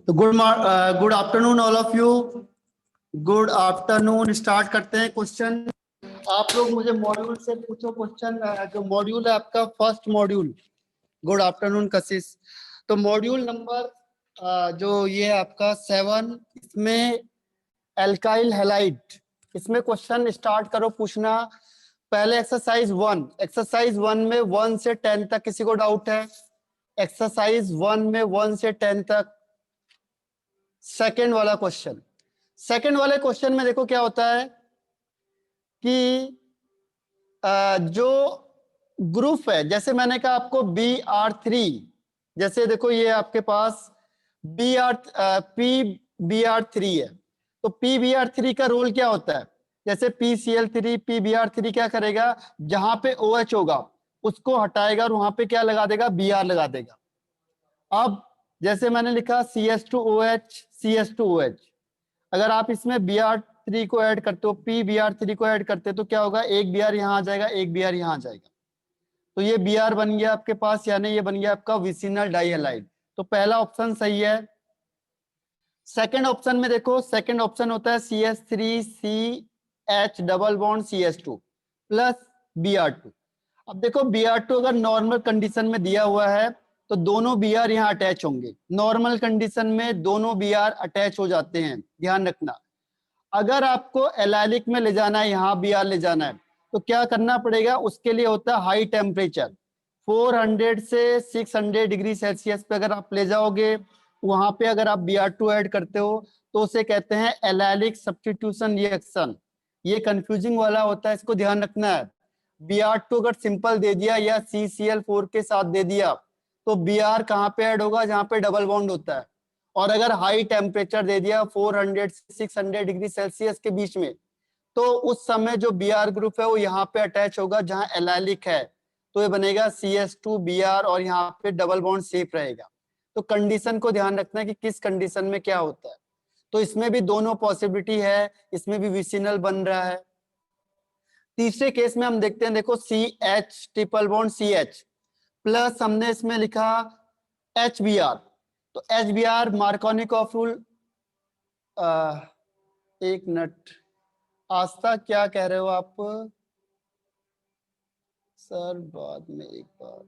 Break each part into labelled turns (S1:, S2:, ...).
S1: तो good afternoon all of you. Good afternoon. Start करते हैं क्वेश्चन। आप लोग मुझे मॉड्यूल से पूछो क्वेश्चन। जो मॉड्यूल है आपका फर्स्ट मॉड्यूल। गुड आफ्टरनून कशिश। तो मॉड्यूल नंबर जो ये आपका 7, इसमें एल्काइल हैलाइड, इसमें क्वेश्चन स्टार्ट करो पूछना। पहले एक्सरसाइज 1, एक्सरसाइज 1 में 1 से 10 तक किसी को डाउट है? एक्सरसाइज 1 में 1 से 10 तक। सेकंड वाला क्वेश्चन, सेकंड वाले क्वेश्चन में देखो क्या होता है कि जो ग्रुप है, जैसे मैंने कहा आपको Br3, जैसे देखो ये आपके पास PBr3 है, तो PBr3 का रोल क्या होता है? जैसे PCl3 PBr3 क्या करेगा, जहां पे OH होगा उसको हटाएगा और वहां पे क्या लगा देगा, Br लगा देगा। अब जैसे मैंने लिखा CH2OH CH2OH, अगर आप इसमें Br3 को ऐड करते हो, PBr3 को ऐड करते हो तो क्या होगा, एक Br यहां आ जाएगा, एक Br यहां आ जाएगा, तो ये Br बन गया आपके पास, यानी ये बन गया आपका विसिनल डाइहैलाइड। तो पहला ऑप्शन सही है। सेकंड ऑप्शन में देखो, सेकंड ऑप्शन होता है CH3CH double bond CH2 plus Br2। अब देखो Br2 अगर नॉर्मल कंडीशन में दिया हुआ है तो दोनों Br यहाँ अटैच होंगे। नॉर्मल कंडीशन में दोनों Br अटैच हो जाते हैं, ध्यान रखना। अगर आपको एलाइलिक में ले जाना है, यहाँ Br ले जाना है, तो क्या करना पड़ेगा, उसके लिए होता है हाई टेम्परेचर। 400 से 600 डिग्री सेल्सियस पे अगर आप ले जाओगे, वहां पे अगर आप Br2 ऐड करते हो तो उसे कहते हैं एलाइलिक सब्स्टिट्यूशन रिएक्शन। ये कंफ्यूजिंग वाला होता है, इसको ध्यान रखना है। Br2 अगर सिंपल दे दिया या CCl4 के साथ दे दिया तो Br कहाँ पे ऐड होगा, जहां पे डबल बॉन्ड होता है। और अगर हाई टेम्परेचर दे दिया 400 से 600 डिग्री सेल्सियस के बीच में, तो उस समय जो Br ग्रुप है वो यहाँ पे अटैच होगा जहां एलाइलिक है, तो ये बनेगा CH2Br और यहाँ पे डबल बॉन्ड सेफ रहेगा। तो कंडीशन को ध्यान रखना है कि किस कंडीशन में क्या होता है। तो इसमें भी दोनों पॉसिबिलिटी है, इसमें भी विसिनल बन रहा है। तीसरे केस में हम देखते हैं, देखो CH triple bond CH plus हमने इसमें लिखा HBr, तो HBr मार्कोनिकॉफ रूल। एक मिनट, आस्था क्या कह रहे हो आप सर? बाद में एक बार,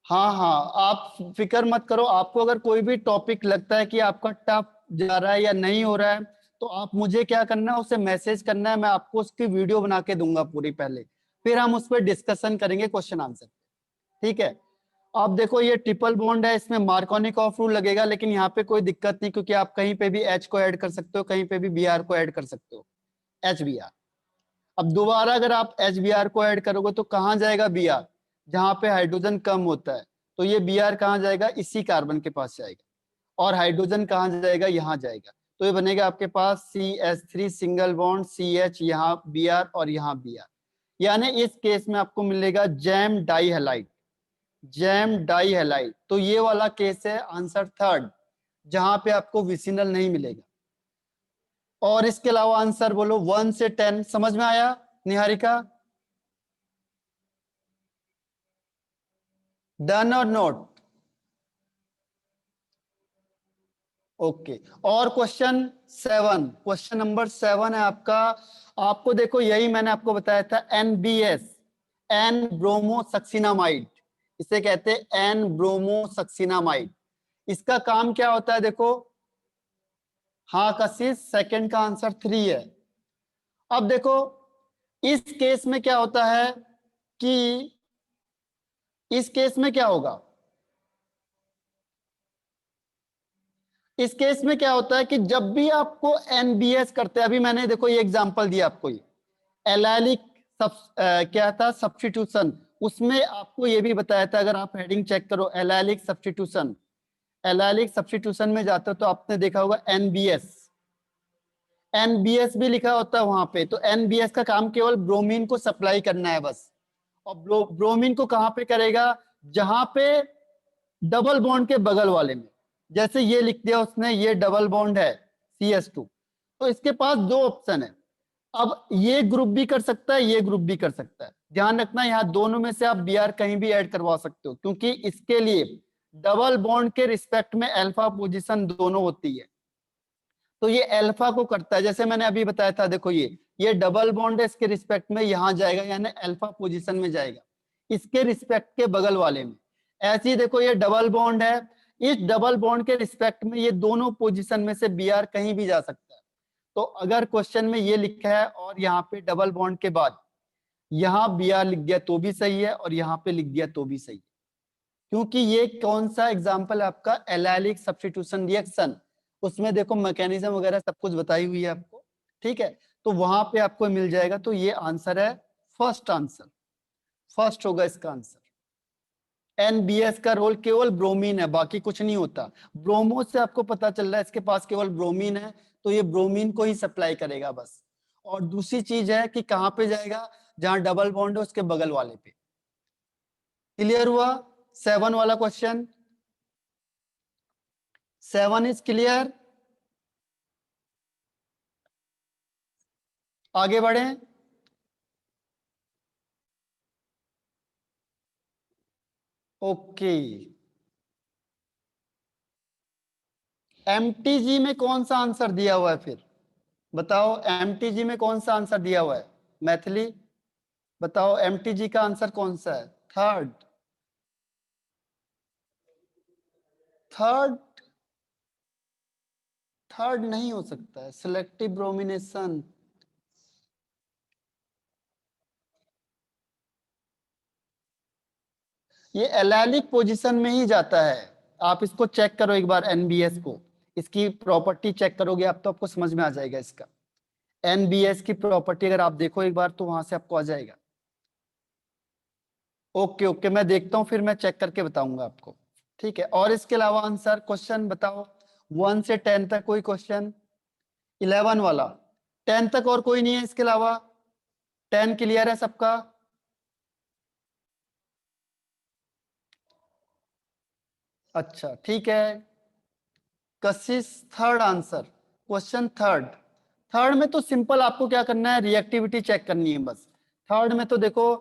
S1: हाँ हाँ, आप फिक्र मत करो। आपको अगर कोई भी टॉपिक लगता है कि आपका टफ जा रहा है या नहीं हो रहा है, तो आप मुझे क्या करना है, उसे मैसेज करना है, मैं आपको उसकी वीडियो बना के दूंगा पूरी पहले, फिर हम उस पर डिस्कशन करेंगे क्वेश्चन आंसर। ठीक है। अब देखो ये ट्रिपल बॉन्ड है, इसमें मार्कोनिकॉफ रूल लगेगा, लेकिन यहाँ पे कोई दिक्कत नहीं, क्योंकि आप कहीं पे भी H को ऐड कर सकते हो, कहीं पे भी Br को ऐड कर सकते हो, HBr। अब दोबारा अगर आप HBr को ऐड करोगे तो कहाँ जाएगा Br, जहां पे हाइड्रोजन कम होता है, तो ये Br कहाँ जाएगा, इसी कार्बन के पास जाएगा, और हाइड्रोजन कहाँ जाएगा, यहाँ जाएगा। तो ये बनेगा आपके पास CH3 सिंगल बॉन्ड CH, यहाँ Br और यहाँ Br, यानी इस केस में आपको मिलेगा जैम डाइहैलाइड, जैम डाइहैलाइड। तो ये वाला केस है आंसर थर्ड, जहां पे आपको विसिनल नहीं मिलेगा। और इसके अलावा आंसर बोलो 1 से 10, समझ में आया निहारिका? डन और नोट? ओके। और क्वेश्चन 7, क्वेश्चन नंबर 7 है आपका। आपको देखो यही मैंने आपको बताया था, NBS, एन ब्रोमोसक्सिनामाइड, इसे कहते हैं एन ब्रोमोसक्सिनामाइड। इसका काम क्या होता है देखो। हाँ कशिश, सेकंड का आंसर 3 है। अब देखो इस केस में क्या होता है कि इस केस में क्या होगा, इस केस में क्या होता है कि जब भी आपको NBS करते हैं, अभी मैंने देखो ये एग्जांपल दिया आपको, ये एलाइलिक क्या था, सब्स्टिट्यूशन, उसमें आपको ये भी बताया था, अगर आप हेडिंग चेक करो एलाइलिक सब्स्टिट्यूशन, एलाइलिक सब्स्टिट्यूशन में जाते हो तो आपने देखा होगा NBS, NBS भी लिखा होता है वहां पे। तो NBS का काम केवल ब्रोमीन को सप्लाई करना है बस, और ब्रोमीन को कहां पे करेगा, जहां पे डबल बॉन्ड के बगल वाले में। जैसे ये लिख दिया उसने, ये डबल बॉन्ड है CH2, तो इसके पास दो ऑप्शन है, अब ये ग्रुप भी कर सकता है, ये ग्रुप भी कर सकता है। ध्यान रखना यहाँ दोनों में से आप Br कहीं भी ऐड करवा सकते हो, क्योंकि इसके लिए डबल बॉन्ड के रिस्पेक्ट में अल्फा पोजीशन दोनों होती है, तो ये अल्फा को करता है। जैसे मैंने अभी बताया था, देखो ये डबल बॉन्ड है, इसके रिस्पेक्ट में यहां जाएगा, यानी अल्फा पोजीशन में जाएगा, इसके रिस्पेक्ट के बगल वाले में। ऐसे ही देखो ये डबल बॉन्ड है, इस डबल बॉन्ड के रिस्पेक्ट में ये दोनों पोजीशन में से Br कहीं भी जा सकता है। तो अगर क्वेश्चन में ये लिखा है और यहाँ पे डबल बॉन्ड के बाद यहाँ Br लिख दिया तो भी सही है, और यहाँ पे लिख दिया तो भी सही है, क्योंकि ये कौन सा एग्जाम्पल है आपका, एलाइलिक सब्स्टिट्यूशन रिएक्शन। उसमें देखो मैकेनिज्म वगैरह सब कुछ बताई हुई है आपको, ठीक है, तो वहां पे आपको मिल जाएगा। तो ये आंसर है फर्स्ट आंसर, फर्स्ट होगा इसका आंसर। NBS का रोल केवल ब्रोमीन है, बाकी कुछ नहीं होता। ब्रोमो से आपको पता चल रहा है इसके पास केवल ब्रोमीन है, तो ये ब्रोमीन को ही सप्लाई करेगा बस। और दूसरी चीज है कि कहां पे जाएगा, जहां डबल बॉन्ड है उसके बगल वाले पे। क्लियर हुआ 7 वाला क्वेश्चन? 7 is clear? आगे बढ़े। ओके, MTG में कौन सा आंसर दिया हुआ है फिर बताओ, MTG में कौन सा आंसर दिया हुआ है? मैथिली बताओ, MTG का आंसर कौन सा है? थर्ड? थर्ड? थर्ड नहीं हो सकता है, सिलेक्टिव ब्रोमिनेशन। ये एलाइलिक पोजीशन में ही जाता है। आप इसको चेक करो एक बार, NBS को, इसकी प्रॉपर्टी चेक करोगे आप तो आपको समझ में आ जाएगा इसका। NBS की प्रॉपर्टी अगर आप देखो एक बार तो वहां से आपको आ जाएगा। ओके ओके, मैं देखता हूँ, फिर मैं चेक करके बताऊंगा आपको, ठीक है। और इसके अलावा आंसर क्वेश्चन बताओ, 1 से 10 तक कोई क्वेश्चन? 11 वाला, 10 तक और कोई नहीं है इसके अलावा? 10 क्लियर है सबका? अच्छा ठीक है। कशिश third answer, question third. Third में तो सिंपल आपको क्या करना है, रिएक्टिविटी चेक करनी है बस। थर्ड में तो देखो,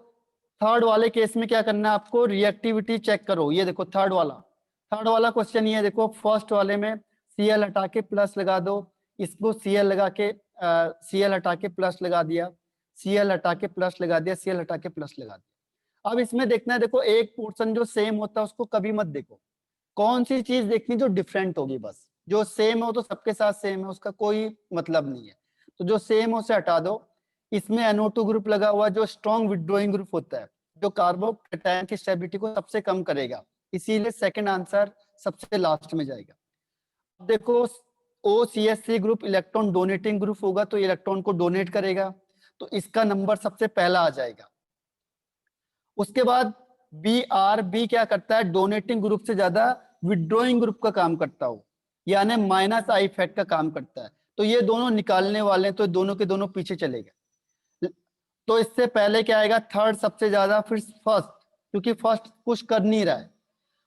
S1: थर्ड वाले केस में क्या करना है आपको, रिएक्टिविटी चेक करो। ये देखो थर्ड वाला क्वेश्चन, ये देखो फर्स्ट वाले में Cl हटा के प्लस लगा दो, इसको Cl लगा के Cl हटा के प्लस लगा दिया, Cl हटा के प्लस लगा दिया, Cl हटा के प्लस लगा दिया। अब इसमें देखना है, देखो एक पोर्शन जो सेम होता है उसको कभी मत देखो, कौन सी चीज देखनी जो डिफरेंट होगी बस। जो सेम हो तो सबके साथ सेम है, उसका कोई मतलब नहीं है, तो जो सेम हो उसे हटा दो। इसमें NO2 ग्रुप लगा हुआ है जो स्ट्रॉन्ग विड्रॉइंग ग्रुप होता है, जो कार्बोकैटायन की स्टेबिलिटी को सबसे कम करेगा, इसीलिए सेकंड आंसर सबसे लास्ट में जाएगा। देखो OCH3 group electron donating group होगा, तो इलेक्ट्रॉन को डोनेट करेगा, तो इसका नंबर सबसे पहला आ जाएगा। उसके बाद बी क्या करता है, डोनेटिंग ग्रुप से ज्यादा विड्रॉइंग ग्रुप का काम करता हो, यानी -I इफेक्ट का काम करता है, तो ये दोनों निकालने वाले हैं, तो दोनों के दोनों पीछे चले गए। तो इससे पहले क्या आएगा, थर्ड सबसे ज्यादा, फिर फर्स्ट, क्योंकि फर्स्ट पुश कर नहीं रहा है।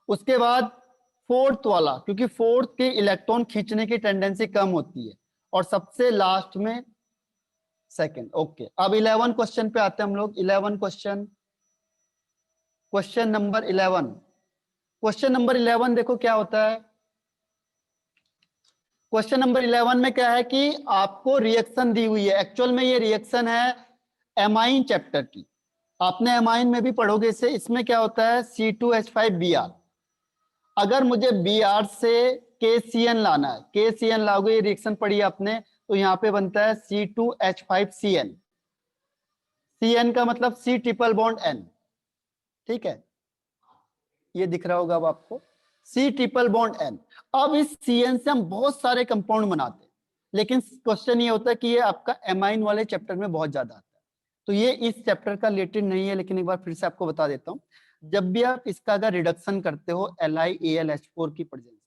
S1: उसके बाद फोर्थ वाला, क्योंकि फोर्थ के इलेक्ट्रॉन खींचने की टेंडेंसी कम होती है, और सबसे लास्ट में सेकंड। ओके, अब 11 क्वेश्चन पे आते हैं हम लोग। 11 question, question number 11। Question number 11 देखो क्या होता है। क्वेश्चन नंबर 11 में क्या है कि आपको रिएक्शन दी हुई है, एक्चुअल में ये रिएक्शन है एमाइन चैप्टर की, आपने एमाइन में भी पढ़ोगे इसे। इसमें क्या होता है, C2H5Br। अगर मुझे Br से KCN लाना है, KCN लाओगे, ये रिएक्शन पढ़ी आपने, तो यहाँ पे बनता है C2H5Cn। Cn का मतलब C ट्रिपल बॉन्ड N, ठीक है, ये दिख रहा होगा अब आपको, C ट्रिपल बॉन्ड N। अब इस Cn से हम बहुत सारे कंपाउंड बनाते हैं, लेकिन क्वेश्चन ये होता है कि ये आपका एमाइन वाले चैप्टर में बहुत ज्यादा आता है, तो ये इस चैप्टर का रिलेटेड नहीं है, लेकिन एक बार फिर से आपको बता देता हूँ। जब भी आप इसका अगर रिडक्शन करते हो LiAlH4 की प्रेजेंस,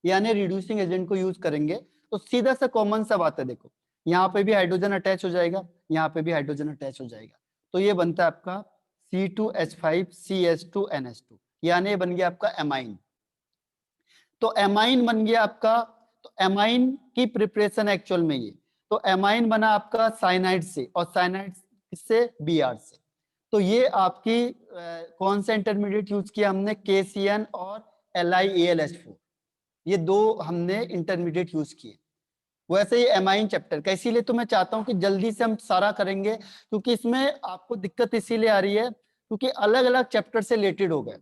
S1: यानी रिड्यूसिंग एजेंट को यूज करेंगे, तो सीधा सा कॉमन सा बात है, देखो यहाँ पे भी हाइड्रोजन अटैच हो जाएगा, यहाँ पे भी हाइड्रोजन अटैच हो जाएगा, तो ये बनता है आपका C2H5CH2NH2, यानी बन गया आपका एमाइन। तो एमाइन बन गया आपका, तो एमाइन की प्रिपरेशन एक्चुअल में ये, तो एमाइन बना आपका साइनाइड से, और साइनाइड से Br से। तो ये आपकी कौन सा इंटरमीडिएट यूज किया हमने, KCN और LiAlH4, ये दो हमने इंटरमीडिएट यूज किए। वैसे ही एमाइन चैप्टर का, इसीलिए तो मैं चाहता हूं कि जल्दी से हम सारा करेंगे, क्योंकि इसमें आपको दिक्कत इसीलिए आ रही है क्योंकि अलग अलग चैप्टर से रिलेटेड हो गए।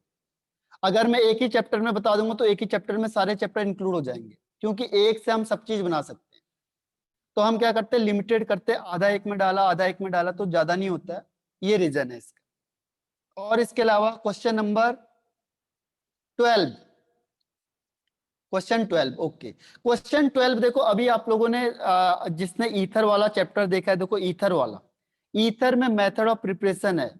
S1: अगर मैं एक ही चैप्टर में बता दूंगा तो एक ही चैप्टर में सारे चैप्टर इंक्लूड हो जाएंगे, क्योंकि एक से हम सब चीज बना सकते हैं। तो हम क्या करते हैं, लिमिटेड करते हैं, आधा एक में डाला आधा एक में डाला तो ज्यादा नहीं होता है, ये रीजन है इसका। और इसके अलावा question number 12, question 12, okay. Question 12 देखो, अभी आप लोगों ने जिसने ईथर वाला चैप्टर देखा है, देखो ईथर वाला, ईथर में मेथड ऑफ प्रिपरेशन है,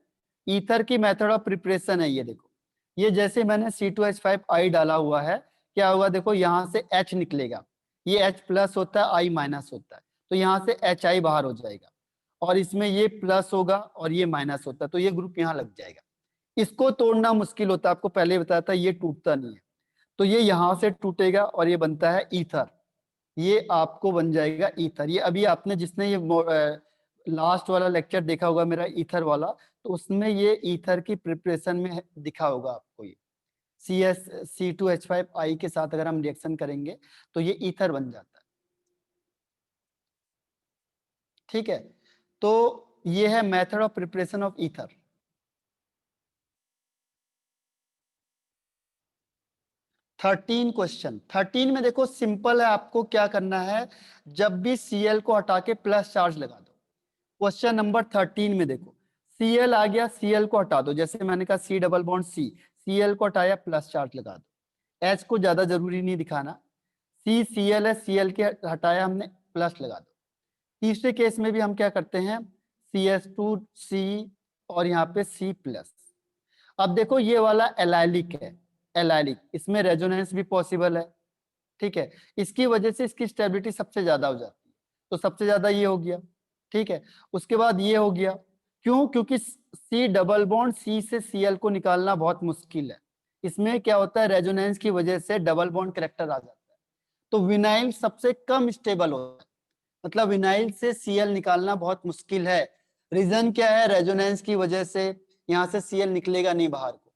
S1: ईथर की मेथड ऑफ प्रिपरेशन है। ये देखो, ये जैसे मैंने C2H5 डाला हुआ है, क्या होगा देखो, यहाँ से H निकलेगा, ये H प्लस होता है, I माइनस होता है, तो यहाँ से HI बाहर हो जाएगा, और इसमें ये प्लस होगा और ये माइनस होता है, तो ये ग्रुप यहाँ लग जाएगा। इसको तोड़ना मुश्किल होता है, आपको पहले बताया था, ये टूटता नहीं है, तो ये यहां से टूटेगा और ये बनता है ईथर, ये आपको बन जाएगा ईथर। ये अभी आपने जिसने ये लास्ट वाला लेक्चर देखा होगा मेरा ईथर वाला, तो उसमें ये ईथर की प्रिपरेशन में दिखा होगा आपको, ये C2H5 के साथ अगर हम रिएक्शन करेंगे तो ये ईथर बन जाता है। ठीक है, तो ये है method of preparation of ether. Question 13 में देखो, सिंपल है, आपको क्या करना है, जब भी Cl को हटा के प्लस चार्ज लगा दो। क्वेश्चन नंबर 13 में देखो, Cl आ गया, Cl को हटा दो, जैसे मैंने कहा C double bond C, Cl को हटाया, प्लस चार्ज लगा दो। H को ज्यादा जरूरी नहीं दिखाना, C Cl है, Cl के हटाया हमने, प्लस लगा दो। तीसरे केस में भी हम क्या करते हैं, CH2C और यहाँ पे C प्लस। अब देखो ये वाला एलाइलिक है, एलाइलिक, इसमें रेजोनेंस भी पॉसिबल है। ठीक है, इसकी वजह से इसकी स्टेबिलिटी सबसे ज्यादा हो जाती है, तो सबसे ज्यादा ये हो गया। ठीक है, उसके बाद ये हो गया, क्यों, क्योंकि C डबल बॉन्ड C से Cl को निकालना बहुत मुश्किल है, इसमें क्या होता है, रेजोनेंस की वजह से डबल बॉन्ड कैरेक्टर आ जाता है। तो विनाइल सबसे कम स्टेबल होता है, मतलब विनाइल से Cl निकालना बहुत मुश्किल है। रीजन क्या है, रेजोनेंस की वजह से यहाँ से Cl निकलेगा नहीं बाहर को,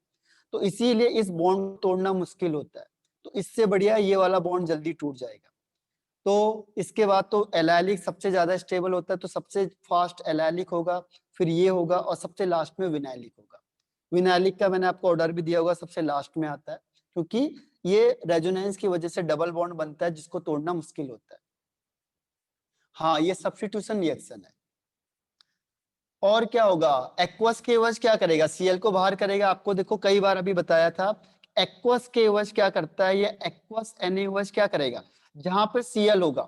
S1: तो इसीलिए इस बॉन्ड तोड़ना मुश्किल होता है। तो इससे बढ़िया ये वाला बॉन्ड जल्दी टूट जाएगा। तो इसके बाद तो एलाइलिक सबसे ज्यादा स्टेबल होता है, तो सबसे फास्ट एलाइलिक होगा, फिर ये होगा, और सबसे लास्ट में विनाइलिक होगा। विनाइलिक का मैंने आपको ऑर्डर भी दिया होगा, सबसे लास्ट में आता है, क्योंकि ये रेजोनेंस की वजह से डबल बॉन्ड बनता है, जिसको तोड़ना मुश्किल होता है। हाँ, ये सब्स्टिट्यूशन रिएक्शन है। और क्या होगा, एक्वस के एवज क्या करेगा, Cl को बाहर करेगा। आपको देखो कई बार अभी बताया था, एक्वस के एवज क्या करता है, ये एक्वस एवज क्या करेगा, जहां पे Cl होगा,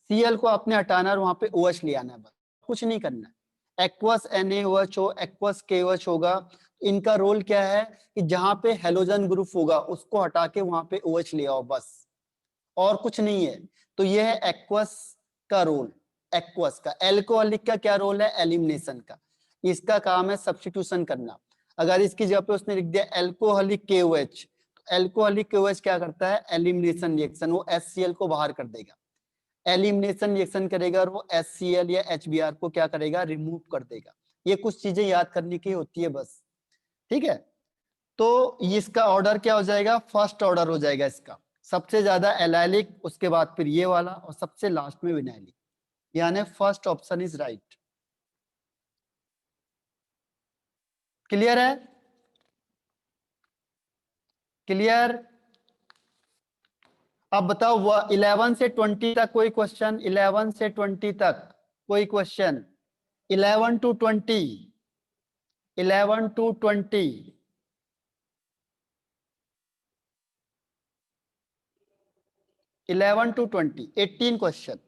S1: Cl को आपने हटाना और वहां पे OH ले आना है, बस कुछ नहीं करना है। एक्वस NaOH हो, एक्वस KOH होगा, इनका रोल क्या है कि जहां पे हेलोजन ग्रुप होगा उसको हटा के वहां पे OH ले आओ, बस, और कुछ नहीं है। तो ये है एक्वस का रोल। एक्वस का, एल्कोहलिक का क्या रोल है, एलिमिनेशन का, इसका काम है सब्स्टिट्यूशन करना। अगर इसकी जगह पे उसने लिख दिया एल्कोहलिक KOH, तो एल्कोहलिक KOH क्या करता है, एलिमिनेशन रिएक्शन, वो HCl को बाहर कर देगा, एलिमिनेशन रिएक्शन करेगा, और वो HCl या HBr को क्या करेगा, रिमूव कर देगा। ये कुछ चीजें याद करने की होती है बस। ठीक है, तो इसका ऑर्डर क्या हो जाएगा, फर्स्ट ऑर्डर हो जाएगा इसका, सबसे ज्यादा एलाइलिक, उसके बाद फिर ये वाला, और सबसे लास्ट में विनाइलिक, यानी first option is right. Clear है, क्लियर। अब बताओ 11 से 20 तक कोई क्वेश्चन, 11 से 20 तक कोई question, 11 to 20, 11 to 20, 11 to 20, 18 question.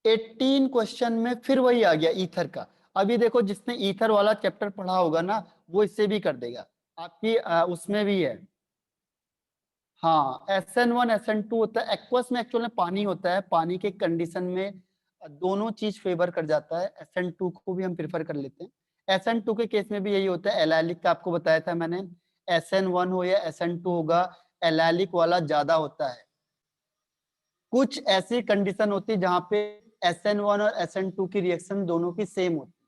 S1: 18 question में फिर वही आ गया ईथर का। अभी देखो, जिसने ईथर वाला चैप्टर पढ़ा होगा ना, वो इससे भी कर देगा, आपकी उसमें भी है। हाँ, SN1 SN2 होता है, एक्वस में एक्चुअल में पानी होता है, पानी के कंडीशन में दोनों चीज फेवर कर जाता है, SN2 को भी हम प्रेफर कर लेते हैं। SN2 के केस में भी यही होता है, एलाइलिक का आपको बताया था मैंने, SN1 हो या SN2 होगा, एलाइलिक वाला ज्यादा होता है। कुछ ऐसी कंडीशन होती है जहां पे SN1 और SN2 की रिएक्शन दोनों की सेम होती है,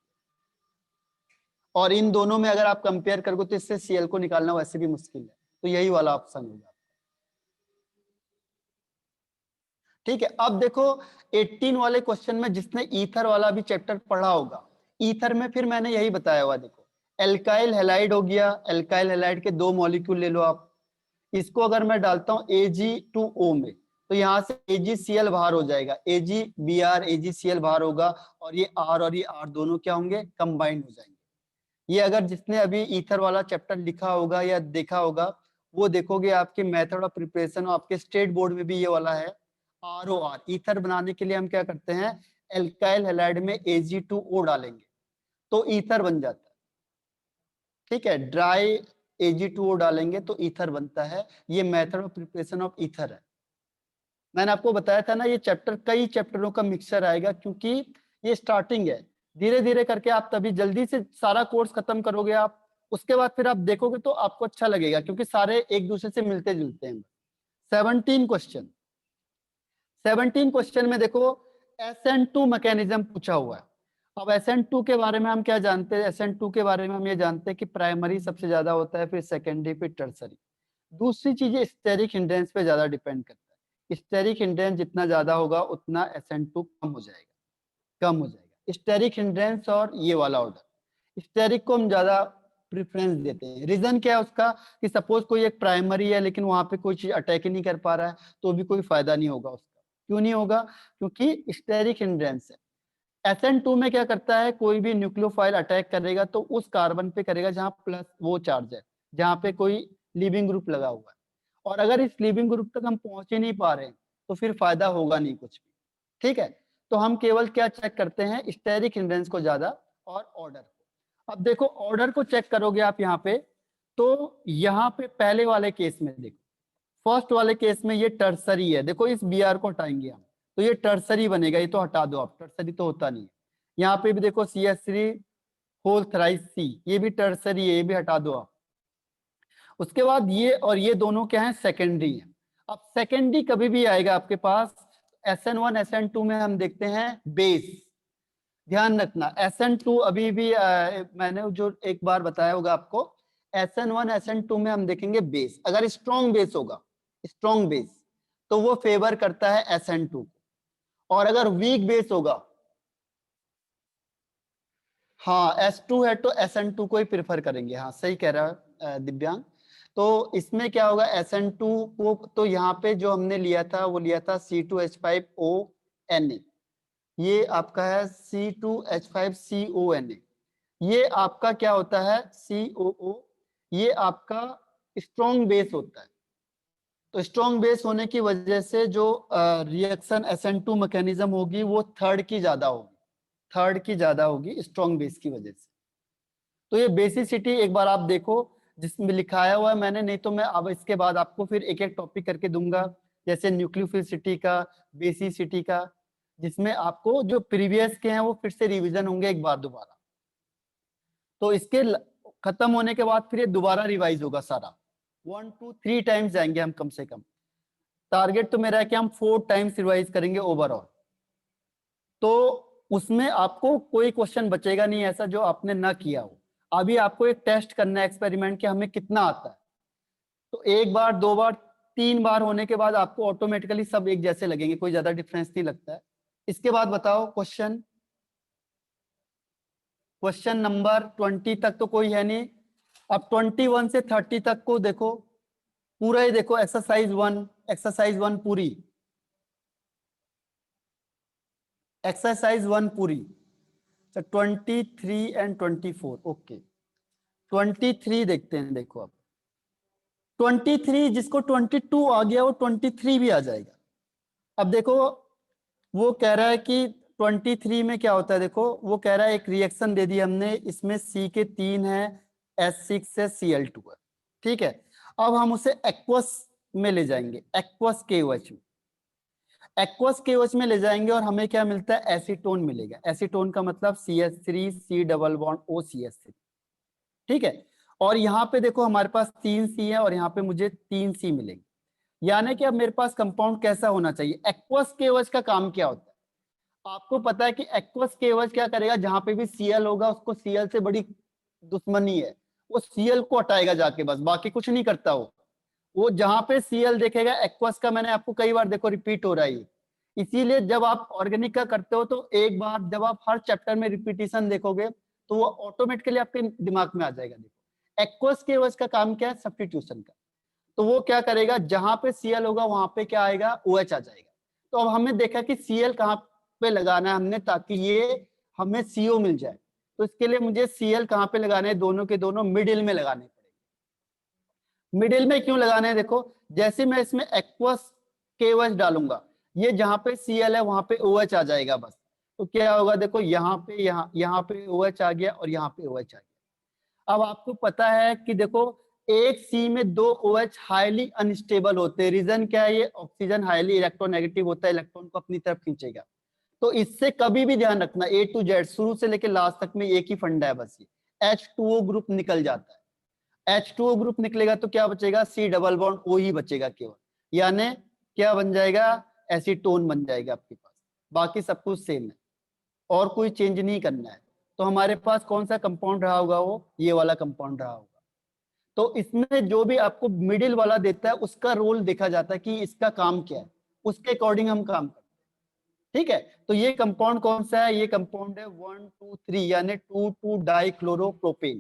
S1: और इन दोनों में अगर आप कंपेयर करोगे तो इससे Cl को निकालना वैसे भी मुश्किल है, तो यही वाला ऑप्शन होगा। ठीक है, अब देखो 18 वाले क्वेश्चन में जिसने ईथर वाला भी चैप्टर पढ़ा होगा, ईथर में फिर मैंने यही बताया हुआ, देखो एल्काइल हैलाइड हो गया, एल्काइल हैलाइड के 2 मॉलिक्यूल ले लो आप, इसको अगर मैं डालता हूं Ag2O में, तो यहाँ से AgCl बाहर हो जाएगा, AgBr AgCl बाहर होगा, और ये R और ये R दोनों क्या होंगे, कंबाइंड हो जाएंगे। ये अगर जिसने अभी ईथर वाला चैप्टर लिखा होगा या देखा होगा, वो देखोगे आपके मेथड ऑफ प्रिपरेशन और आपके स्टेट बोर्ड में भी ये वाला है, ROR। ईथर बनाने के लिए हम क्या करते हैं, एल्काइल हैलाइड में Ag2O डालेंगे तो ईथर बन जाता है। ठीक है, ड्राई Ag2O डालेंगे तो ईथर बनता है। ये method of preparation of ether है। मैंने आपको बताया था ना, ये चैप्टर कई चैप्टरों का मिक्सचर आएगा, क्योंकि ये स्टार्टिंग है। धीरे धीरे करके आप तभी जल्दी से सारा कोर्स खत्म करोगे आप, उसके बाद फिर आप देखोगे तो आपको अच्छा लगेगा, क्योंकि सारे एक दूसरे से मिलते जुलते हैं। 17 क्वेश्चन में देखो SN2 मैकेनिज्म पूछा हुआ है। अब SN2 के बारे में हम क्या जानते हैं, SN2 के बारे में हम ये जानते हैं कि प्राइमरी सबसे ज्यादा होता है, फिर सेकेंडरी, फिर टर्सरी। दूसरी चीज स्टेरिक हिंड्रेंस पे ज्यादा डिपेंड करता है। स्टेरिक हिंड्रेंस जितना ज्यादा होगा उतना SN2 कम हो जाएगा। स्टेरिक हिंड्रेंस और ये वाला ऑर्डर, स्टेरिक को हम ज्यादा प्रेफरेंस देते हैं। रीजन क्या है उसका, कि सपोज कोई एक प्राइमरी है लेकिन वहां पे कोई चीज अटैक ही नहीं कर पा रहा है, तो भी कोई फायदा नहीं होगा उसका। क्यों नहीं होगा, क्योंकि स्टेरिक हिंड्रेंस है। SN2 में क्या करता है, कोई भी न्यूक्लियोफाइल अटैक करेगा तो उस कार्बन पे करेगा जहां प्लस वो चार्ज है, जहां पे कोई लिविंग ग्रुप लगा हुआ है। और अगर इस लिविंग ग्रुप तक हम पहुंच ही नहीं पा रहे तो फिर फायदा होगा नहीं कुछ भी। ठीक है, तो हम केवल क्या चेक करते हैं, स्टेरिक हिंड्रेंस को ज्यादा और ऑर्डर को। अब देखो ऑर्डर को चेक करोगे आप यहाँ पे, तो यहाँ पे पहले वाले केस में देखो, फर्स्ट वाले केस में ये टर्सरी है। देखो इस Br को हटाएंगे हम तो ये टर्सरी बनेगा, ये तो हटा दो आप, टर्सरी तो होता नहीं है। यहाँ पे भी देखो CH3 होल थ्राइस C, ये भी टर्सरी है, ये भी हटा दो आप। उसके बाद ये और ये दोनों क्या है, सेकेंडरी है। अब सेकेंडरी कभी भी आएगा आपके पास, SN1 SN2 में हम देखते हैं बेस। ध्यान रखना SN2 अभी भी मैंने जो एक बार बताया होगा आपको, SN1 SN2 में हम देखेंगे बेस। अगर स्ट्रॉन्ग बेस होगा, स्ट्रॉन्ग बेस, तो वो फेवर करता है SN2 को, और अगर वीक बेस होगा, हाँ S2 है तो SN2 को ही प्रेफर करेंगे। हाँ सही कह रहा है दिव्यांग। तो इसमें क्या होगा, SN2 को तो यहाँ पे जो हमने लिया था वो लिया था C2H5ONa, ये आपका है C2H5CONa, ये आपका क्या होता है COO, ये आपका स्ट्रॉन्ग बेस होता है। तो स्ट्रॉन्ग बेस होने की वजह से जो रिएक्शन SN2 मैकेनिज्म होगी वो थर्ड की ज्यादा होगी स्ट्रॉन्ग बेस की वजह से। तो ये बेसिसिटी एक बार आप देखो जिसमें लिखाया हुआ है मैंने, नहीं तो मैं अब इसके बाद आपको फिर एक एक टॉपिक करके दूंगा, जैसे न्यूक्लियोफिलिसिटी का, बेसिसिटी का, जिसमें आपको जो प्रीवियस के हैं वो फिर से रिवीजन होंगे एक बार दोबारा। तो इसके खत्म होने के बाद फिर ये दोबारा रिवाइज होगा सारा, 1 2 3 टाइम्स जाएंगे हम कम से कम। टारगेट तो मेरा है कि हम 4 टाइम्स रिवाइज करेंगे ओवरऑल। तो उसमें आपको कोई क्वेश्चन बचेगा नहीं ऐसा जो आपने ना किया हो। अभी आपको एक टेस्ट करना है एक्सपेरिमेंट कि हमें कितना आता है। तो एक बार, दो बार, 3 बार होने के बाद आपको ऑटोमेटिकली सब एक जैसे लगेंगे, कोई ज्यादा डिफरेंस नहीं लगता है। इसके बाद बताओ क्वेश्चन नंबर 20 तक तो कोई है नहीं। अब 21 से 30 तक को देखो, पूरा ही देखो, एक्सरसाइज 1 पूरी, एक्सरसाइज 1 पूरी। तो 23 एंड 24, ओके 23 देखते हैं। देखो अब 23, जिसको 22 आ गया वो 23 भी आ जाएगा। अब देखो वो कह रहा है कि 23 में क्या होता है, देखो वो कह रहा है एक रिएक्शन दे दी हमने, इसमें C के 3 है, H6 है, Cl2 है। ठीक है, अब हम उसे एक्वस में ले जाएंगे, एक्वस KOH में, एक्वस KOH में ले जाएंगे और हमें क्या मिलता है, एसीटोन मिलेगा। एसीटोन का मतलब CH3 C double bond OCH3। ठीक है, और यहाँ पे देखो हमारे पास 3 C है और यहाँ पे मुझे 3 C मिलेंगे। यानी कि अब मेरे पास कंपाउंड कैसा होना चाहिए, एक्वस KOH का काम क्या होता है, आपको पता है कि एक्वस केवस क्या करेगा, जहां पे भी सीएल होगा उसको सीएल से बड़ी दुश्मनी है, वो सीएल को हटाएगा जाके, बस बाकी कुछ नहीं करता वो जहां पे सीएल देखेगा एक्वस का, मैंने आपको कई बार देखो रिपीट हो रहा है। इसीलिए जब आप ऑर्गेनिक का करते हो तो एक बार जब आप हर चैप्टर में रिपीटिशन देखोगे तो वो ऑटोमेटिकली आपके दिमाग में आ जाएगा। देखो एक्वस केवस का काम क्या है, सब्स्टिट्यूशन का। तो वो क्या करेगा, जहां पे सीएल होगा वहां पे क्या आएगा, OH आ जाएगा। तो अब हमने देखा कि सीएल कहाँ पे लगाना है हमने, ताकि ये हमें CO मिल जाए। तो इसके लिए मुझे सीएल कहाँ पे लगाने हैं, दोनों के दोनों मिडिल में लगाने पड़ेंगे। मिडिल में क्यों लगाने हैं, देखो जैसे मैं इसमें एक्वस केवस डालूंगा, ये जहां पे सीएल है वहां पे OH आ जाएगा बस। तो क्या होगा, देखो यहाँ पे यहाँ पे OH आ गया और यहाँ पे OH आ गया। अब आपको पता है कि देखो एक सी में 2 OH हाईली अनस्टेबल होते हैं। रीजन क्या है, ये ऑक्सीजन हाईली इलेक्ट्रोनेगेटिव होता है, इलेक्ट्रॉन को अपनी तरफ खींचेगा। तो इससे कभी भी ध्यान रखना, A to Z शुरू से लेकर लास्ट तक में एक ही फंडा है बस, ये H2O ग्रुप निकल जाता है। H2O ग्रुप निकलेगा तो क्या बचेगा, C डबल बॉन्ड O ही बचेगा केवल, यानी क्या बन जाएगा, एसीटोन बन जाएगा आपके पास। बाकी सब कुछ सेम है और कोई चेंज नहीं करना है। तो हमारे पास कौन सा कंपाउंड रहा होगा, वो ये वाला कंपाउंड रहा होगा। तो इसमें जो भी आपको मिडिल वाला देता है उसका रोल देखा जाता है कि इसका काम क्या है, उसके अकॉर्डिंग हम काम करते हैं। ठीक है, तो ये कंपाउंड कौन सा है, ये कंपाउंड है 1 2 3 यानी 2 डाइक्लोरोप्रोपेन।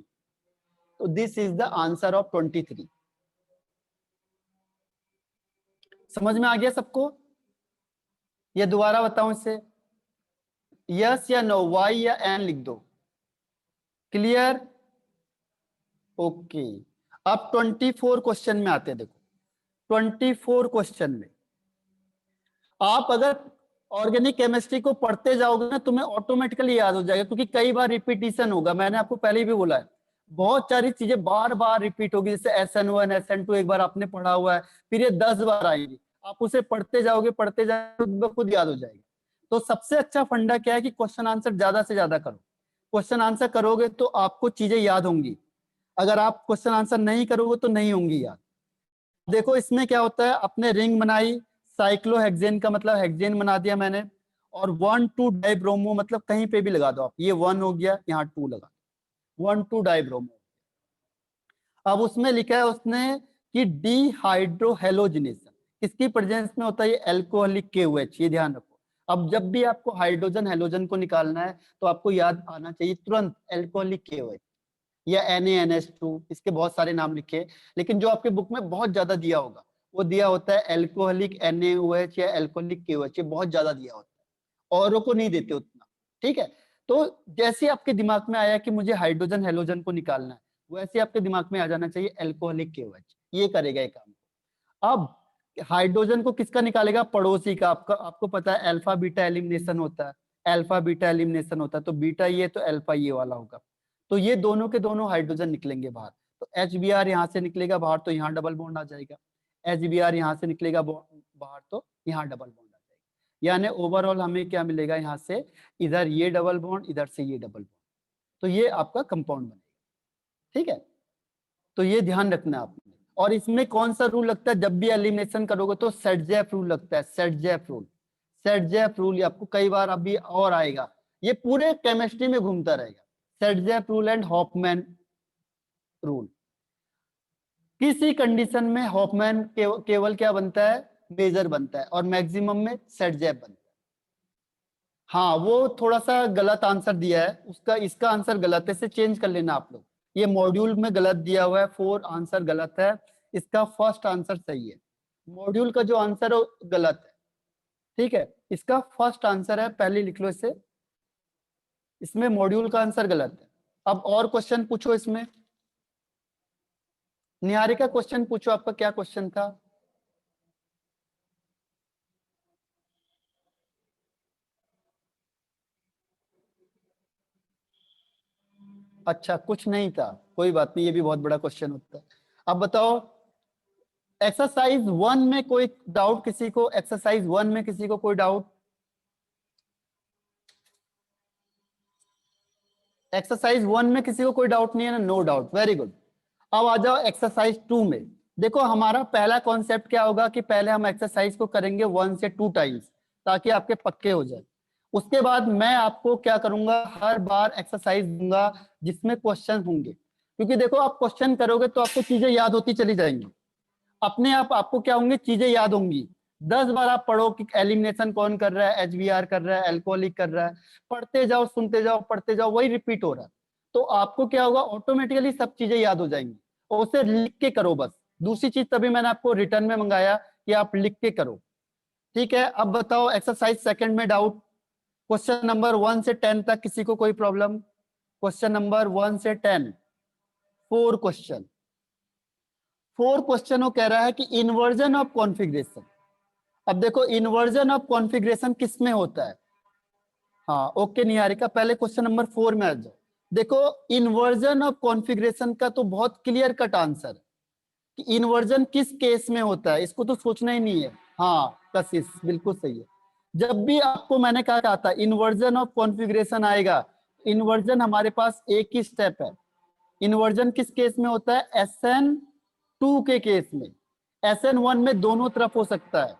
S1: तो this is the answer of 23। समझ में आ गया सबको, ये दोबारा बताऊं इसे, यस या नो, वाई या एन लिख दो। Clear, okay. अब 24 क्वेश्चन में आते हैं। देखो 24 क्वेश्चन में आप अगर ऑर्गेनिक केमिस्ट्री को पढ़ते जाओगे ना, तुम्हें ऑटोमेटिकली याद हो जाएगा, क्योंकि कई बार रिपीटिशन होगा। मैंने आपको पहले भी बोला है, बहुत सारी चीजें बार बार रिपीट होगी। जैसे SN1 SN2 एक बार आपने पढ़ा हुआ है, फिर ये 10 बार आएंगी। आप उसे पढ़ते जाओगे तो खुद याद हो जाएगा। तो सबसे अच्छा फंडा क्या है कि क्वेश्चन आंसर ज्यादा से ज्यादा करो। क्वेश्चन आंसर करोगे तो आपको चीजें याद होंगी, अगर आप क्वेश्चन आंसर नहीं करोगे तो नहीं होंगी याद। देखो इसमें क्या होता है, अपने रिंग बनाई, साइक्लोहेक्सेन का मतलब हेक्सेन बना दिया मैंने, और 1 2 डाइब्रोमो मतलब कहीं पे भी लगा दो आप, ये 1 हो गया, यहाँ 2 लगा, 1 2 डाइब्रोमो। अब उसमें लिखा है उसने कि डीहाइड्रोहेलोजिनेशन किसकी प्रेजेंस में होता है, ये अल्कोहलिक KOH, ये ध्यान रखो। अब जब भी आपको हाइड्रोजन हेलोजन को निकालना है तो आपको याद आना चाहिए तुरंत अल्कोहलिक KOH या NaNH2, इसके बहुत सारे नाम लिखे, लेकिन जो आपके बुक में बहुत ज्यादा दिया होगा वो दिया होता है अल्कोहलिक NaOH या अल्कोहलिक KOH, ये बहुत ज्यादा दिया होता है, औरों को नहीं देते उतना। ठीक है, तो जैसे आपके दिमाग में आया कि मुझे हाइड्रोजन हेलोजन को निकालना है, वैसे आपके दिमाग में आ जाना चाहिए अल्कोहलिक KOH, ये करेगा ये काम। अब हाइड्रोजन को किसका निकालेगा, पड़ोसी का। आपको पता है अल्फा बीटा एलिमिनेशन होता है, अल्फा बीटा एलिमिनेशन होता है, तो बीटा ये तो अल्फा ये वाला होगा। तो ये दोनों के दोनों हाइड्रोजन निकलेंगे बाहर, तो HBr यहाँ से निकलेगा बाहर, तो यहाँ डबल बॉन्ड आ जाएगा। HBr यहाँ से निकलेगा बाहर, तो यहाँ डबल बॉन्ड आ जाएगा। यानी ओवरऑल हमें क्या मिलेगा, यहाँ से इधर ये डबल बॉन्ड, इधर से ये डबल बॉन्ड, तो ये आपका कंपाउंड बनेगा। ठीक है, तो ये ध्यान रखना आपने। और इसमें कौन सा रूल लगता है, जब भी एलिमिनेशन करोगे तो सेटजेफ रूल लगता है, सेटजेफ रूल। सेटजेफ रूल आपको कई बार अभी और आएगा, ये पूरे केमिस्ट्री में घूमता रहेगा, Saytzeff rule and Hofmann rule. किसी कंडीशन में हॉफमैन केवल क्या बनता है, मेजर बनता है, और मैक्सिमम में सेटजेफ बनता है। हाँ वो थोड़ा सा गलत आंसर दिया है उसका, इसका आंसर गलत है, इसे चेंज कर लेना आप लोग। ये मॉड्यूल में गलत दिया हुआ है, 4 आंसर गलत है, इसका फर्स्ट आंसर सही है। मॉड्यूल का जो आंसर है वो गलत है। ठीक है, इसका फर्स्ट आंसर है, पहले लिख लो इसे, इसमें मॉड्यूल का आंसर गलत है। अब और क्वेश्चन पूछो इसमें, निहारिका क्वेश्चन पूछो, आपका क्या क्वेश्चन था। अच्छा कुछ नहीं था, कोई बात नहीं, ये भी बहुत बड़ा क्वेश्चन होता है। अब बताओ एक्सरसाइज 1 में कोई डाउट किसी को, एक्सरसाइज 1 में किसी को कोई डाउट। एक्सरसाइज 1 में किसी को कोई डाउट नहीं है ना, नो डाउट, वेरी गुड। अब आ जाओ एक्सरसाइज 2 में। देखो हमारा पहला कॉन्सेप्ट क्या होगा कि पहले हम एक्सरसाइज को करेंगे 1 से 2 टाइम्स, ताकि आपके पक्के हो जाए। उसके बाद मैं आपको क्या करूंगा, हर बार एक्सरसाइज दूंगा जिसमें क्वेश्चन होंगे, क्योंकि देखो आप क्वेश्चन करोगे तो आपको चीजें याद होती चली जाएंगी, अपने आप आपको क्या होंगे, चीजें याद होंगी। 10 बार आप पढ़ो कि एलिमिनेशन कौन कर रहा है, एचबीआर कर रहा है, एल्कोहलिक कर रहा है, पढ़ते जाओ सुनते जाओ पढ़ते जाओ, वही रिपीट हो रहा है, तो आपको क्या होगा, ऑटोमेटिकली सब चीजें याद हो जाएंगी। और उसे लिख के करो बस। दूसरी चीज तभी मैंने आपको रिटर्न में मंगाया कि आप लिख के करो। ठीक है, अब बताओ एक्सरसाइज सेकंड में डाउट, क्वेश्चन नंबर 1 से 10 तक किसी को कोई प्रॉब्लम? क्वेश्चन नंबर 1 से 10, 4 क्वेश्चन। 4 क्वेश्चन वो कह रहा है कि इन्वर्जन ऑफ कॉन्फ़िगरेशन। अब देखो इन्वर्जन ऑफ कॉन्फ़िगरेशन किस में होता है? हाँ ओके निहारिका, पहले क्वेश्चन नंबर 4 में आ जाओ। देखो इन्वर्जन ऑफ कॉन्फ़िगरेशन का तो बहुत क्लियर कट आंसर है कि इन्वर्जन किस केस में होता है, इसको तो सोचना ही नहीं है। हाँ कशिश बिल्कुल सही है। जब भी आपको मैंने कहा था इन्वर्जन ऑफ कॉन्फ़िगरेशन आएगा, इन्वर्जन हमारे पास एक ही स्टेप है। इन्वर्जन किस केस में होता है? SN2 के केस में। SN1 में दोनों तरफ हो सकता है।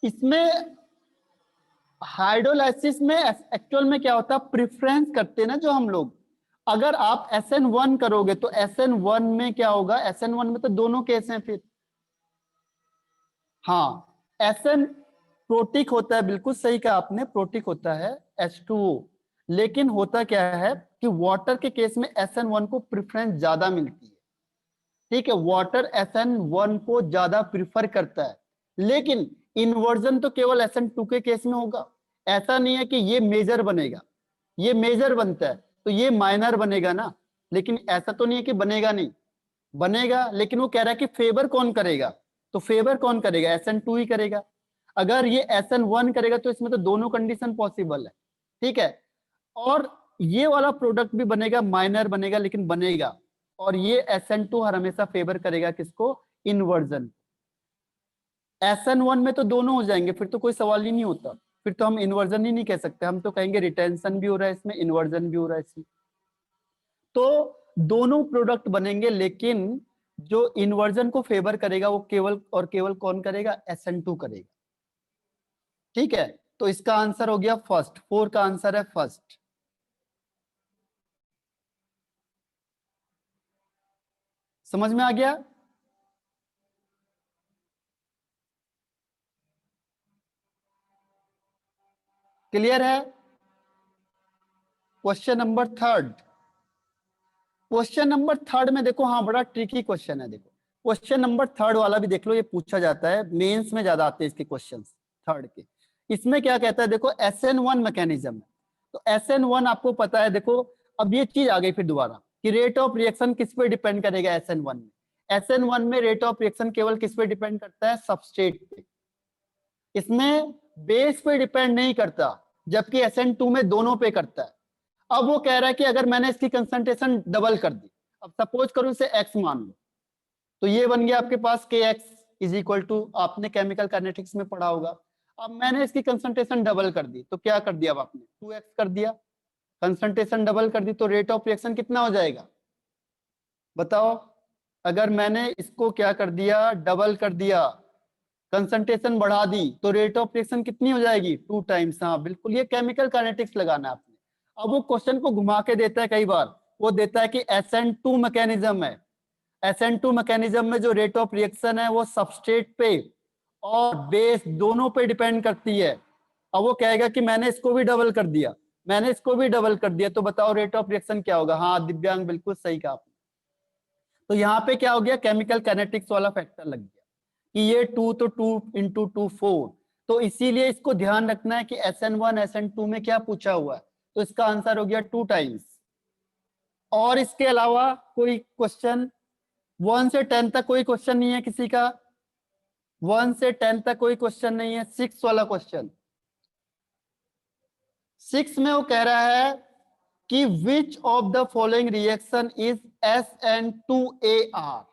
S1: इसमें हाइड्रोलाइसिस में एक्चुअल में क्या होता है, प्रेफरेंस करते हैं ना जो हम लोग। अगर आप SN1 करोगे तो SN1 में क्या होगा, SN1 में तो दोनों केस हैं फिर। हाँ SN प्रोटिक होता है, बिल्कुल सही कहा आपने, प्रोटिक होता है H2O। लेकिन होता क्या है कि वाटर के केस में SN1 को प्रेफरेंस ज्यादा मिलती है। ठीक है, वाटर SN1 को ज्यादा प्रिफर करता है, लेकिन इन्वर्जन तो केवल SN2 के केस में होगा। ऐसा नहीं है कि ये मेजर बनेगा, ये मेजर बनता है तो ये माइनर बनेगा ना, लेकिन ऐसा तो नहीं है कि बनेगा नहीं, बनेगा। लेकिन वो कह रहा है कि फेवर कौन करेगा, तो फेवर कौन करेगा, SN2 ही करेगा। अगर ये SN1 करेगा तो इसमें तो दोनों कंडीशन पॉसिबल है। ठीक है, और ये वाला प्रोडक्ट भी बनेगा, माइनर बनेगा लेकिन बनेगा। और ये SN2 हर हमेशा फेवर करेगा किसको, इन्वर्जन। SN1 में तो दोनों हो जाएंगे, फिर तो कोई सवाल ही नहीं होता, फिर तो हम इन्वर्जन ही नहीं कह सकते, हम तो कहेंगे रिटेंशन भी हो रहा है इसमें, इन्वर्जन भी हो रहा है इसमें। तो दोनों प्रोडक्ट बनेंगे, लेकिन जो इन्वर्जन को फेवर करेगा वो केवल और केवल कौन करेगा, SN2 करेगा। ठीक है, तो इसका आंसर हो गया फर्स्ट, 4 का आंसर है फर्स्ट। समझ में आ गया? क्लियर है? Question number third, question number third में देखो, हाँ बड़ा ट्रिकी क्वेश्चन है। देखो क्वेश्चन नंबर थर्ड वाला भी देख लो, ये पूछा जाता है मेंस में, ज्यादा आते हैं इसके क्वेश्चंस थर्ड के। इसमें क्या कहता है, देखो SN1 मैकेनिज्म है, तो SN1 आपको पता है। देखो अब ये चीज आ गई फिर दोबारा कि रेट ऑफ रिएक्शन किस पे डिपेंड करेगा SN1 में। SN1 में रेट ऑफ रिएक्शन केवल किस पे डिपेंड करता है, सबस्ट्रेट पे, इसमें बेस पे डिपेंड नहीं करता, जबकि SN2 में दोनों पे करता है। अब वो कह रहा है कि अगर मैंने इसकी कंसंट्रेशन डबल कर दी, अब सपोज करूं इसे x मान लो, तो ये बन गया आपके पास KX इज इक्वल टू, आपने केमिकल काइनेटिक्स में पढ़ा होगा। अब मैंने इसकी कंसंट्रेशन डबल कर दी, तो क्या कर दिया अब आपने, 2x कर दिया। कंसंट्रेशन डबल कर दी तो रेट ऑफ रिएक्शन कितना हो जाएगा, बताओ? अगर मैंने इसको क्या कर दिया, डबल कर दिया, कंसंट्रेशन बढ़ा दी, तो रेट ऑफ रिएक्शन कितनी हो जाएगी, 2 टाइम्स। हाँ बिल्कुल, ये केमिकल काइनेटिक्स लगाना है आपने। अब वो क्वेश्चन को घुमा के देता है कई बार, वो देता है कि SN2 मैकेनिज्म है, SN2 मैकेनिज्म में जो रेट ऑफ रिएक्शन है वो सबस्ट्रेट पे और बेस दोनों पे डिपेंड करती है। अब वो कहेगा कि मैंने इसको भी डबल कर दिया, मैंने इसको भी डबल कर दिया, तो बताओ रेट ऑफ रिएक्शन क्या होगा। हाँ दिव्यांग बिल्कुल सही कहा आपने। तो यहाँ पे क्या हो गया, केमिकल काइनेटिक्स वाला फैक्टर लग गया कि ये 2 तो 2 इंटू 2 4, तो इसीलिए इसको ध्यान रखना है कि SN1 SN2 में क्या पूछा हुआ है, तो इसका आंसर हो गया 2 टाइम्स। और इसके अलावा कोई क्वेश्चन, 1 से 10 तक कोई क्वेश्चन नहीं है किसी का, 1 से 10 तक कोई क्वेश्चन नहीं है। 6 वाला क्वेश्चन, 6 में वो कह रहा है कि which of the following reaction is SN2AR।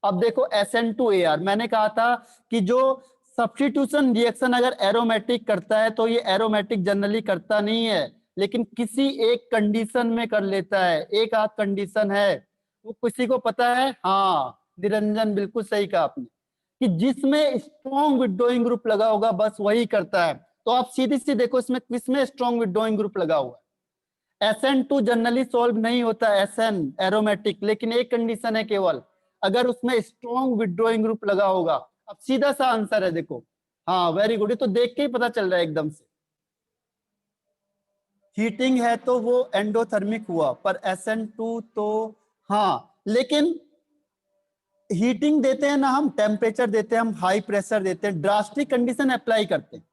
S1: अब देखो SN2AR, मैंने कहा था कि जो सब्स्टिट्यूशन रिएक्शन अगर एरोमेटिक करता है तो ये एरोमेटिक जनरली करता नहीं है, लेकिन किसी एक कंडीशन में कर लेता है, एक आध कंडीशन है। वो किसी को पता है? हाँ निरंजन, बिल्कुल सही कहा आपने कि जिसमें स्ट्रॉन्ग विड्रॉइंग ग्रुप लगा होगा बस वही करता है। तो आप सीधी सी देखो इसमें किसमें स्ट्रॉन्ग विड्रॉइंग ग्रुप लगा हुआ है। SN2 जनरली सॉल्व नहीं होता, SN एरोमेटिक, लेकिन एक कंडीशन है केवल, अगर उसमें स्ट्रॉन्ग विड्रॉइंग ग्रुप लगा होगा। अब सीधा सा आंसर है देखो। हाँ वेरी गुड, तो देख के ही पता चल रहा है एकदम से। हीटिंग है तो वो एंडोथर्मिक हुआ, पर SN2 तो हाँ, लेकिन हीटिंग देते हैं ना हम, टेम्परेचर देते हैं हम, हाई प्रेशर देते हैं, ड्रास्टिक कंडीशन अप्लाई करते हैं।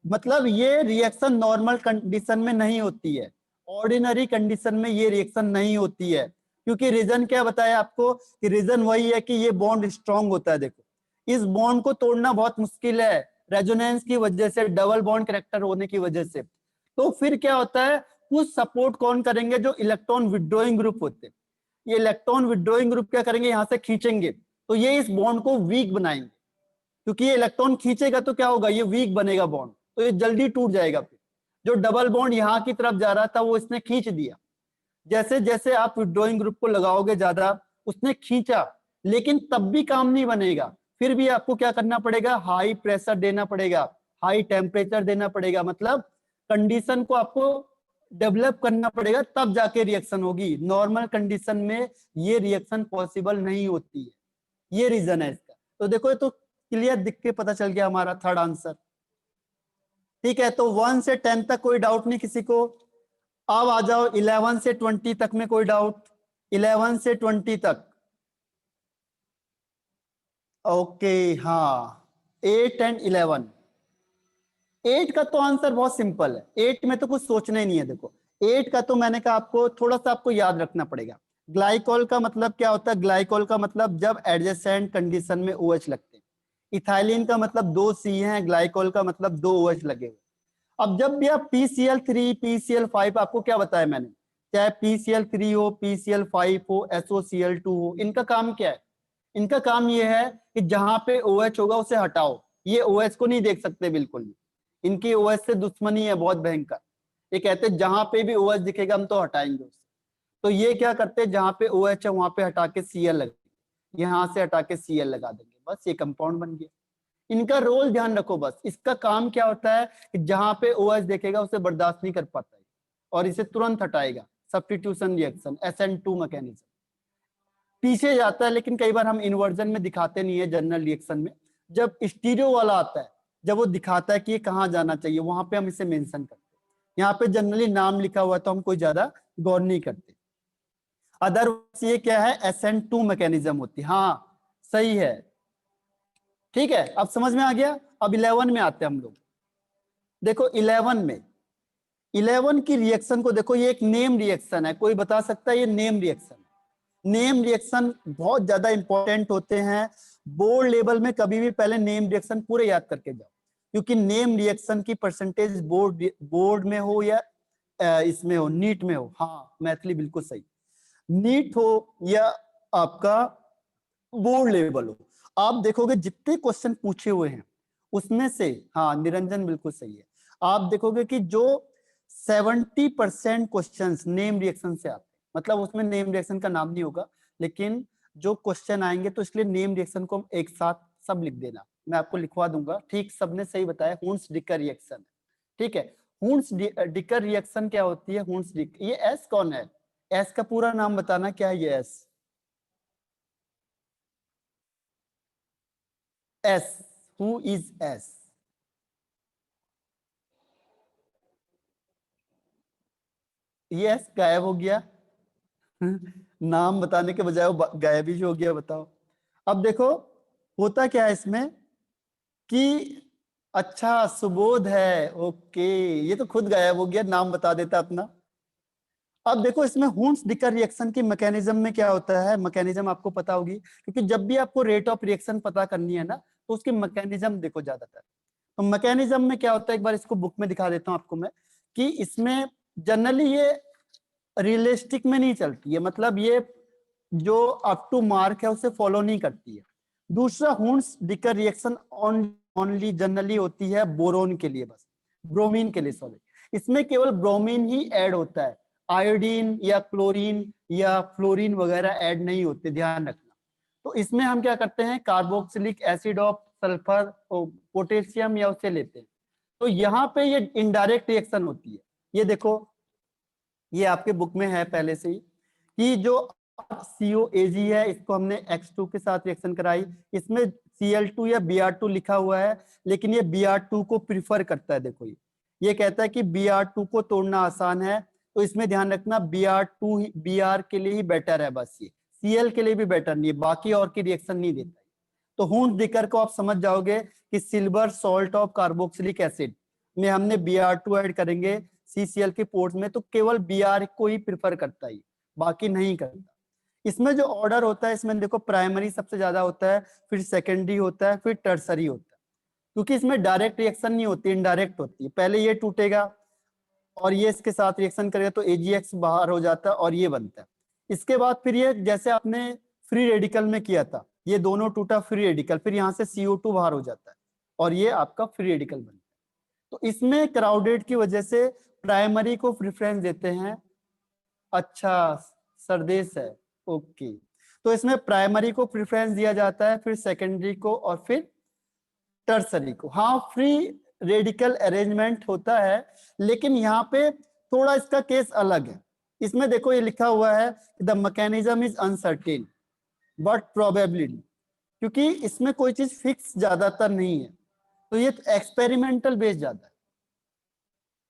S1: मतलब ये रिएक्शन नॉर्मल कंडीशन में नहीं होती है, ऑर्डिनरी कंडीशन में ये रिएक्शन नहीं होती है। क्योंकि रीजन क्या बताया आपको कि रीजन वही है कि ये बॉन्ड स्ट्रांग होता है। देखो इस बॉन्ड को तोड़ना बहुत मुश्किल है, रेजोनेंस की वजह से, डबल बॉन्ड कैरेक्टर होने की वजह से। तो फिर क्या होता है, कुछ सपोर्ट कौन करेंगे, जो इलेक्ट्रॉन विड्रॉइंग ग्रुप होते हैं। ये इलेक्ट्रॉन विड्रॉइंग ग्रुप क्या करेंगे, यहां से खींचेंगे, तो ये इस बॉन्ड को वीक बनाएंगे। क्योंकि ये इलेक्ट्रॉन खींचेगा तो क्या होगा, ये वीक बनेगा बॉन्ड, तो ये जल्दी टूट जाएगा। फिर जो डबल बॉन्ड यहाँ की तरफ जा रहा था वो इसने खींच दिया। जैसे जैसे आप विड्रॉइंग ग्रुप को लगाओगे ज्यादा, उसने खींचा, लेकिन तब भी काम नहीं बनेगा। फिर भी आपको क्या करना पड़ेगा, हाई प्रेशर देना पड़ेगा, हाई टेम्परेचर देना पड़ेगा। मतलब कंडीशन को आपको डेवलप करना पड़ेगा, तब जाके रिएक्शन होगी। नॉर्मल कंडीशन में ये रिएक्शन पॉसिबल नहीं होती है। ये रीजन है इसका। तो देखो ये तो क्लियर दिख के पता चल गया हमारा थर्ड आंसर। ठीक है, तो 1 से 10 तक कोई डाउट नहीं किसी को। अब आ जाओ 11 से 20 तक में कोई डाउट? 11 से 20 तक ओके। हाँ 8 एंड 11। 8 का तो आंसर बहुत सिंपल है, 8 में तो कुछ सोचना ही नहीं है। देखो 8 का तो मैंने कहा आपको थोड़ा सा आपको याद रखना पड़ेगा। ग्लाइकोल का मतलब क्या होता है, ग्लाइकोल का मतलब जब एडजेसेंट कंडीशन में OH लगते हैं। इथाइलिन का मतलब 2 C हैं, ग्लाइकोल का मतलब 2 OH लगे हुए। अब जब भी आप PCl3 PCl5, आपको क्या बताया मैंने, चाहे PCl3 हो, PCl5 हो, SOCl2 हो, इनका काम क्या है? इनका काम ये है कि जहां पे OH होगा उसे हटाओ। ये OH को नहीं देख सकते बिल्कुल भी, इनकी OH से दुश्मनी है बहुत भयंकर। ये कहते हैं जहां पे भी OH दिखेगा हम तो हटाएंगे उसे। तो ये क्या करते हैं, जहां पे OH है वहां पे हटा के Cl लगा, यहां से हटा के Cl लगा देंगे, बस ये कंपाउंड बन गया। इनका रोल ध्यान रखो बस। इसका काम क्या होता है कि जहां पे OH देखेगा उसे बर्दाश्त नहीं कर पाता है और इसे तुरंत हटाएगा। सब्स्टिट्यूशन रिएक्शन, SN2 मैकेनिज्म पीछे जाता है, लेकिन कई बार हम इन्वर्जन में दिखाते नहीं है, जनरल रिएक्शन में। जब स्टीरियो वाला आता है, जब वो दिखाता है कि ये कहाँ जाना चाहिए, वहां पे हम इसे मेंशन करते हैं। यहाँ पे जनरली नाम लिखा हुआ है तो हम कोई ज्यादा गौर नहीं करते। अदरवाइज ये क्या है, SN2 मैकेनिज्म होती है। हाँ सही है, ठीक है, अब समझ में आ गया। अब 11 में आते हैं हम लोग। देखो 11 में, 11 की रिएक्शन को देखो, ये एक नेम रिएक्शन है। कोई बता सकता है ये नेम रिएक्शन? नेम रिएक्शन बहुत ज्यादा इंपॉर्टेंट होते हैं। बोर्ड लेवल में कभी भी पहले नेम रिएक्शन पूरे याद करके जाओ, क्योंकि नेम रिएक्शन की परसेंटेज बोर्ड में हो या इसमें हो, नीट में हो। हाँ मैथिली बिल्कुल सही, नीट हो या आपका बोर्ड लेवल हो, आप देखोगे जितने क्वेश्चन पूछे हुए हैं उसमें से, हाँ निरंजन बिल्कुल सही है, आप देखोगे कि जो 70% क्वेश्चन नेम रिएक्शन से आते हैं। मतलब उसमें नेम रिएक्शन का नाम नहीं होगा, लेकिन जो क्वेश्चन आएंगे तो इसलिए नेम रिएक्शन को हम एक साथ सब लिख देना, मैं आपको लिखवा दूंगा। ठीक, सबने सही बताया, हुन्स डिकर रिएक्शन। ठीक है, हुन्स डिकर रिएक्शन क्या होती है? हुन्स डिकर, ये एस कौन है? एस का पूरा नाम बताना क्या है? ये S, S, who is S? ये एस गायब हो गया। नाम बताने के बजाय वो गायब ही हो गया, बताओ। अब देखो होता क्या है इसमें कि, अच्छा सुबोध है, ओके, ये तो खुद गायब हो गया, नाम बता देता अपना। अब देखो इसमें हुन्स डिकर रिएक्शन की मैकेनिज्म में क्या होता है, मैकेनिज्म आपको पता होगी, क्योंकि जब भी आपको रेट ऑफ रिएक्शन पता करनी है ना, तो उसकी मैकेनिज्म देखो ज्यादातर। तो मैकेनिज्म में क्या होता है, एक बार इसको बुक में दिखा देता हूँ आपको मैं, कि इसमें जनरली ये रियलिस्टिक में नहीं चलती है, मतलब ये जो अप टू मार्क है उसे फॉलो नहीं करती है। दूसरा, हुन्स डिकर रिएक्शन ओनली जनरली होती है बोरोन के लिए, बस ब्रोमीन के लिए, सॉरी, इसमें केवल ब्रोमीन ही ऐड होता है, आयोडीन या क्लोरीन या फ्लोरीन वगैरह ऐड नहीं होते, ध्यान रखना। तो इसमें हम क्या करते हैं, carboxylic acid of sulphur potassium या उसे लेते हैं। तो यहाँ पे ये इनडायरेक्ट रिएक्शन होती है। ये देखो, ये आपके बुक में है पहले से ही कि जो COAG है, इसको हमने X2 के साथ रिएक्शन कराई, इसमें Cl2 या Br2 लिखा हुआ है, लेकिन ये Br2 को प्रिफर करता है। देखो ये कहता है कि Br2 को तोड़ना आसान है, तो इसमें ध्यान रखना Br2 Br के लिए ही बेटर है, बस ये Cl के लिए भी बेटर नहीं है, बाकी और की रिएक्शन नहीं देता। तो हुंस दिकर को आप समझ जाओगे कि silver salt of carboxylic acid में हमने Br2 ऐड करेंगे CCl के पोर्स में, तो केवल Br को ही प्रिफर करता है, बाकी नहीं करता। इसमें जो ऑर्डर होता है, इसमें देखो प्राइमरी सबसे ज्यादा होता है, फिर सेकेंडरी होता है, फिर टर्सरी होता है। क्योंकि इसमें डायरेक्ट रिएक्शन नहीं होती, इनडायरेक्ट होती है। पहले ये टूटेगा और ये इसके साथ रिएक्शन करेगा तो AgX बाहर हो जाता है और ये बनता है। इसके बाद फिर ये जैसे आपने फ्री रेडिकल में किया था, ये दोनों टूटा फ्री रेडिकल, फिर यहाँ से CO2 बाहर हो जाता है और ये आपका फ्री रेडिकल बनता है। तो इसमें क्राउडेड की वजह से प्राइमरी को प्रेफरेंस देते हैं। अच्छा, सरदेश है, ओके। तो इसमें प्राइमरी को प्रेफरेंस दिया जाता है, फिर सेकेंडरी को और फिर टर्सरी को। हाँ, फ्री रेडिकल अरेंजमेंट होता है, लेकिन यहाँ पे थोड़ा इसका केस अलग है। इसमें देखो ये लिखा हुआ है the mechanism is uncertain but probability, क्योंकि इसमें कोई चीज फिक्स ज्यादातर नहीं है, तो ये एक्सपेरिमेंटल बेस ज्यादा है।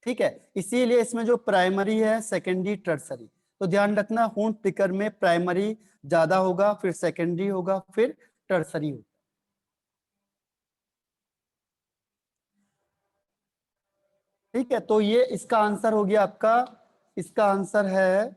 S1: ठीक है, इसीलिए इसमें जो प्राइमरी है, सेकेंडरी, टर्सरी, तो ध्यान रखना हूंट पिकर में प्राइमरी ज्यादा होगा, फिर सेकेंडरी होगा, फिर टर्सरी होगा। ठीक है, तो ये इसका आंसर हो गया आपका, इसका आंसर है